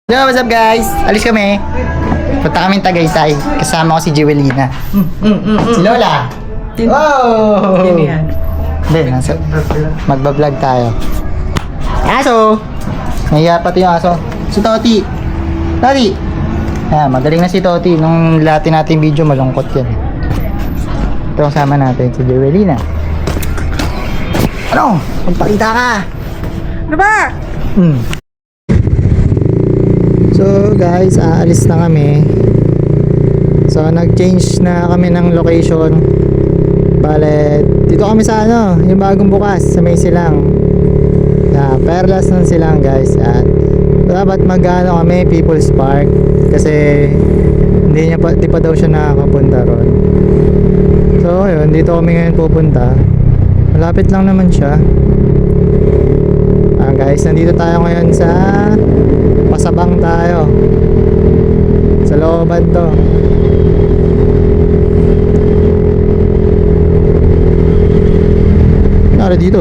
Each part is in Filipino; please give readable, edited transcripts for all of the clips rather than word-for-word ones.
Yo, what's up guys? Alis kami. Punta kami Tagaytay. Kasama ko si Jewelina. Si Lola. Wow! Sino yan? Hindi, magbablog tayo. Aso! Nahiya pati yung aso. Si Toti. Toti! Ayan, magaling na si Toti. Nung lati natin video, malungkot yan. Ito kasama natin, si Jewelina. Ano? Magpakita ka! Ano ba? So guys, aalis na kami. So nag-change na kami ng location. Bale, dito kami sa ano, yung bagong bukas sa May Silang. Perlas ng Silang guys. At dapat mag-ano kami, People's Park. Kasi di pa daw siya nakakapunta ron. So yun, dito kami ngayon pupunta. Malapit lang naman siya. Guys, nandito tayo ngayon sa Pasabang tayo. Sa looban to. Nara dito.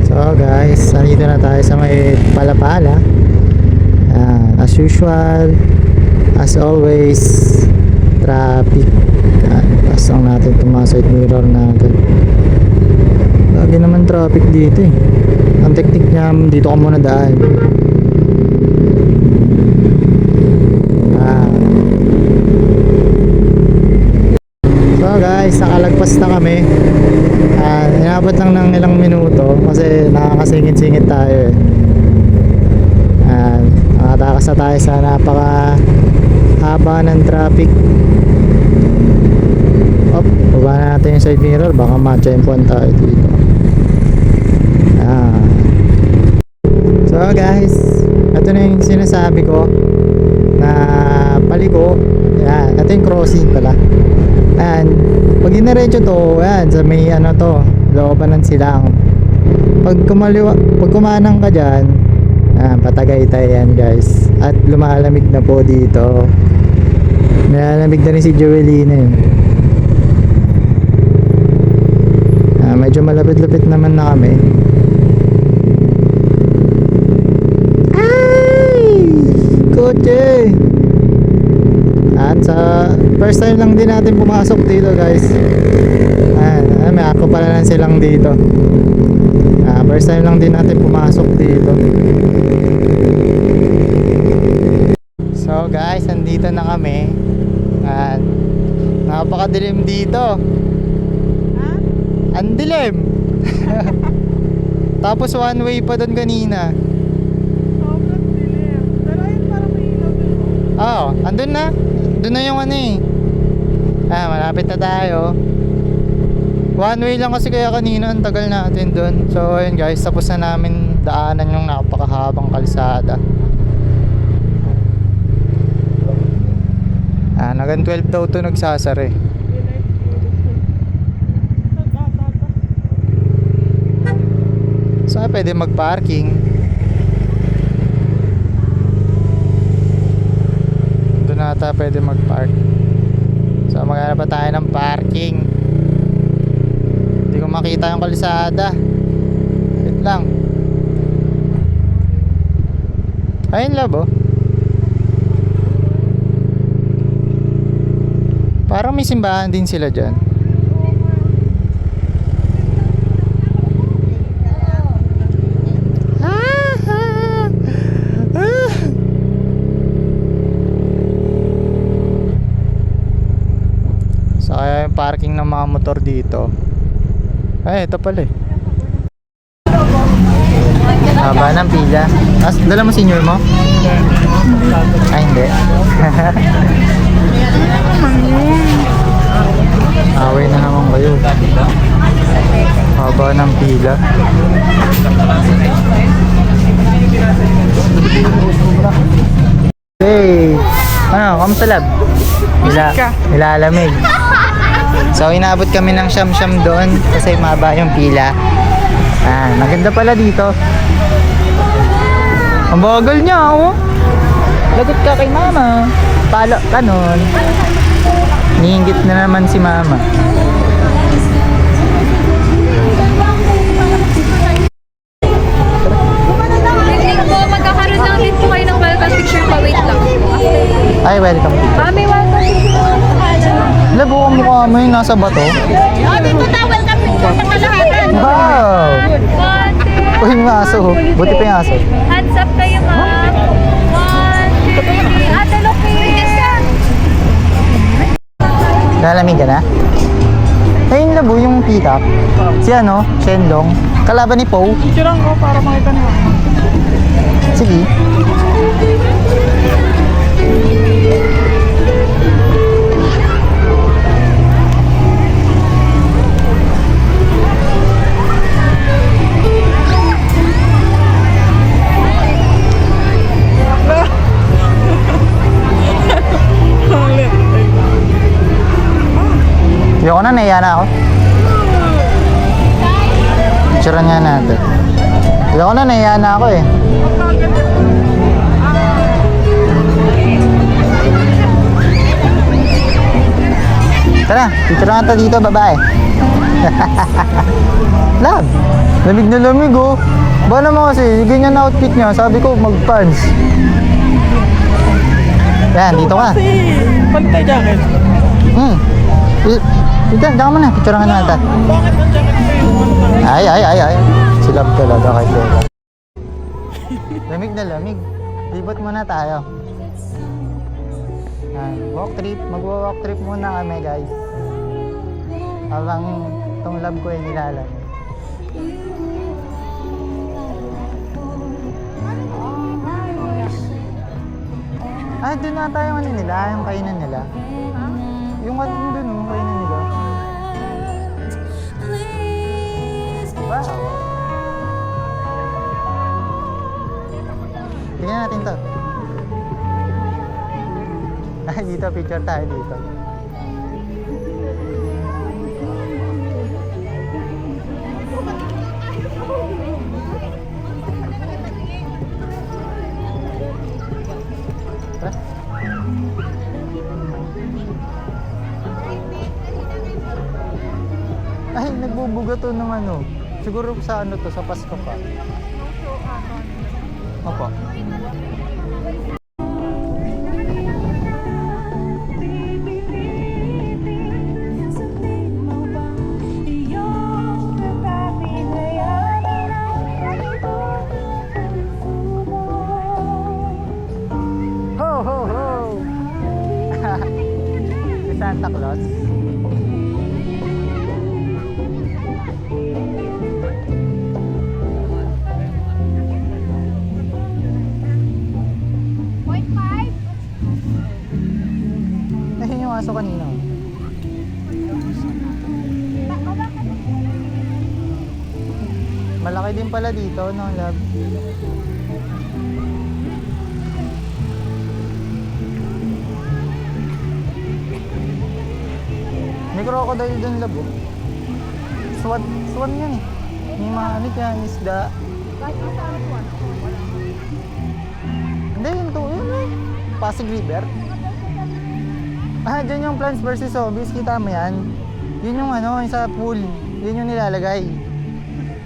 So guys, nandito na tayo sa may Palapala. As usual, as always, traffic. Pasang natin itong mga side mirror natin. Lagi naman traffic dito eh. Ang technique niya, dito ka muna daan. So guys, nakalagpas na kami. Inabot lang ng ilang minuto kasi nakakasingit-singit tayo eh. Nakatakas na tayo sa napaka haba ng traffic. Baba na natin yung side mirror, baka ma-champuan tayo dito. So guys, ito na yung sinasabi ko na paliko. Yan, ito yung crossing pala. Ayan, pag inaretso to, yan, sa may ano to, looban ng Silang. Pag kumanang ka dyan, Patagaytay yan guys. At lumalamig na po dito. Nalamig na rin si Jewelina yun. Medyo malapit-lapit naman na kami. Kotse! At sa first time lang din natin pumasok dito guys. May ako pala lang silang dito. First time lang din natin pumasok dito. So guys, nandito na kami. Napakadilim dito. Ang dilim. Tapos one way pa doon kanina. Sobrang dilim. Pero ayun, parang may ilaw din. Oo, andun na. Doon na yung ano eh. Malapit na tayo. One way lang kasi kaya kanina, ang tagal natin doon. So ayun guys, tapos na namin daanan yung napakahabang kalsada. Hanggang 12 daw ito nagsasara eh. So pwede mag-parking. Doon nata pwede mag-park. So maghanap pa tayo ng parking. Hindi ko makita yung kalsada. Wait lang. Ayun labo. Parang may simbahan din sila dyan. So kaya yung parking ng mga motor dito. Ito pala eh. Haba ng pila. Dala mo senior mo? Hindi. Away na naman kayo. Haba ng pila. Hey! Kamusta lab? Nilalamig. So inabot kami ng siyam-siyam doon kasi maba yung pila. Maganda pala dito. Ang bagal niya oh. Lagot ka kay mama. Palo ka nun. Niinggit na naman si mama. Ay, welcome. Mami, welcome to Labo ang mukha mo yung nasa bato. Oh, dito ta, welcome to sa kalahatan. Wow! One, two, Uy, yung aso. Buti pa yung aso. hands up kayo, ma'am. One, two, three. Ate, look here. Lalamig ka na? Ayun labo yung peacock. Si ano, Shenlong. Kalaban ni Poe. Picturean ko para makita niyo. Sige. Ayoko na, nahiya na ako. Picturean nga natin. Ayoko na, nahiya na ako eh. Tara, picture nga dito, babae. Love, lamig na lamig oh. Ba naman kasi, ganyan na outfit niya. Sabi ko, mag-pants. Yan, dito ka. Kasi, pantay jacket. Dito, diyan ka muna. Picture nga natin. Bakit ang jacket ko yung Ay. Si Love talaga kay Lola. Lamig na lamig. Libot muna tayo. Walk trip. Magwa-walk trip muna kami guys. Habang itong love ko ay nilalamig. Doon na tayo ano nila, yung kainan nila. Yung ano doon, yung kainan nila. Wow. Tingnan natin to. Dito, picture tayo dito. Ay, nagbubuga to ng ano. Siguro sa ano to, sa Pasko pa. Opo. Ho, ho, ho! Si Santa Claus. Ayun yung aso kanina. Malaki din pala dito, no, love? May crocodile dun, love, oh. Swan yan eh. May mga ano yan, isda. Hindi, yun to, yun eh. Pasig River. Dyan yung Plants vs Zombies, kita mo yan? Yun yung ano, yung sa pool. Yun yung nilalagay.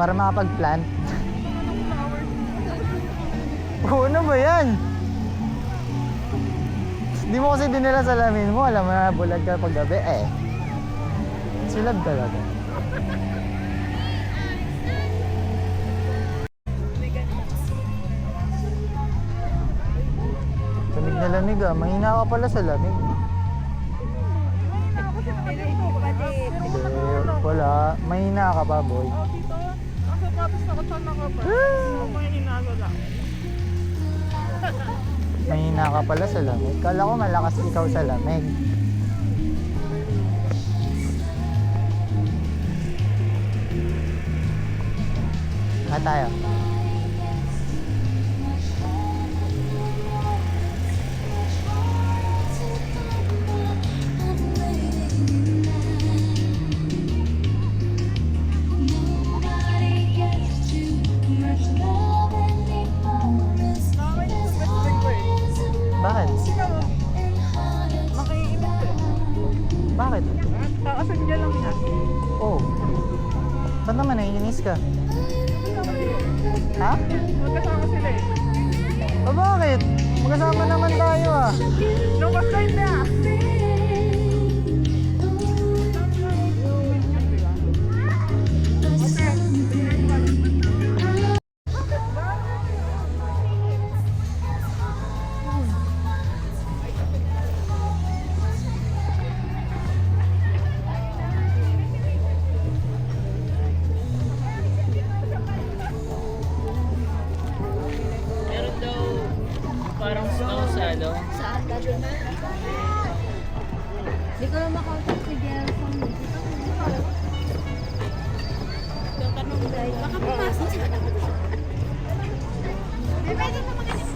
Para makapag-plant. Oo, ano ba yan? Di mo kasi dinala sa lamin mo, alam mo na bulag ka pag gabi eh. Silab talaga. Lamig na lamig ah, mahina ka pala sa lamig. Hindi, wala. Mahina ka pa, boy. dito? Nasa tapos nakatan na ka ba? Ako yung hinagala. Mahina ka pala sa lamig. Kala ko malakas ikaw sa lamig. Tayo. Bakit? Makiinit eh. Bakit? Kakasan dyan lang yan. Oh. Ba't naman naiinis ka? Ha? Magkasama sila eh. O bakit? Magkasama naman tayo ah. Nung basta na. Meron daw parang snow sa ano. Saan ka din? Hindi ko na makausap si Gelson. Yung tanong dahil, baka pumasok siya. Pwede naman ganyan.